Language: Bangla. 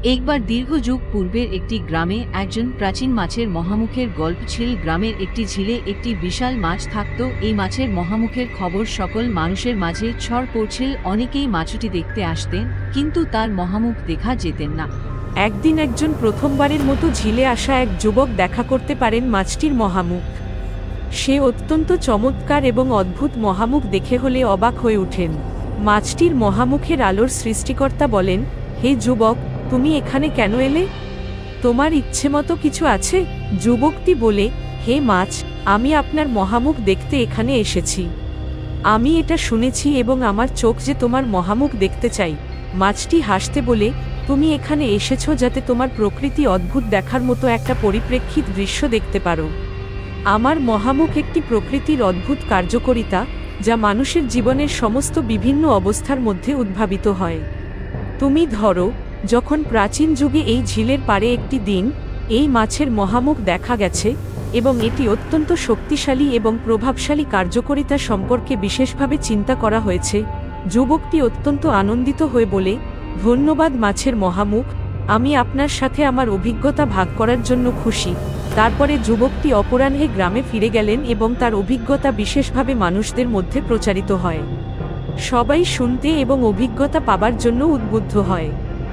একবার দীর্ঘ যুগ পূর্বের একটি গ্রামে একজন প্রাচীন মাছের মহামুখের গল্প ছিল। গ্রামের একটি ঝিলে একটি বিশাল মাছ থাকত। এই মাছের মহামুখের খবর সকল মানুষের মাঝে ছড় পড়ছিল। অনেকেই মাছটি দেখতে আসতেন, কিন্তু তার মহামুখ দেখা যেতেন না। একদিন একজন প্রথমবারের মতো ঝিলে আসা এক যুবক দেখা করতে পারেন মাছটির মহামুখ। সে অত্যন্ত চমৎকার এবং অদ্ভুত মহামুখ দেখে হলে অবাক হয়ে ওঠেন। মাছটির মহামুখের আলোর সৃষ্টিকর্তা বলেন, হে যুবক, তুমি এখানে কেন এলে? তোমার ইচ্ছেমতো কিছু আছে? যুবকটি বলে, হে মাছ, আমি আপনার মহামুখ দেখতে এখানে এসেছি। আমি এটা শুনেছি এবং আমার চোখ যে তোমার মহামুখ দেখতে চাই। মাছটি হাসতে বলে, তুমি এখানে এসেছো যাতে তোমার প্রকৃতি অদ্ভুত দেখার মতো একটা পরিপ্রেক্ষিত দৃশ্য দেখতে পারো। আমার মহামুখ একটি প্রকৃতির অদ্ভুত কার্যকারিতা, যা মানুষের জীবনের সমস্ত বিভিন্ন অবস্থার মধ্যে উদ্ভাবিত হয়। তুমি ধরো, যখন প্রাচীন যুগে এই ঝিলের পাড়ে একটি দিন এই মাছের মহামুখ দেখা গেছে এবং এটি অত্যন্ত শক্তিশালী এবং প্রভাবশালী কার্যকারিতা সম্পর্কে বিশেষভাবে চিন্তা করা হয়েছে। যুবকটি অত্যন্ত আনন্দিত হয়ে বলে, ধন্যবাদ মাছের মহামুখ, আমি আপনার সাথে আমার অভিজ্ঞতা ভাগ করার জন্য খুশি। তারপরে যুবকটি অপরাহ্নে গ্রামে ফিরে গেলেন এবং তার অভিজ্ঞতা বিশেষভাবে মানুষদের মধ্যে প্রচারিত হয়। সবাই শুনতে এবং অভিজ্ঞতা পাবার জন্য উদ্বুদ্ধ হয়।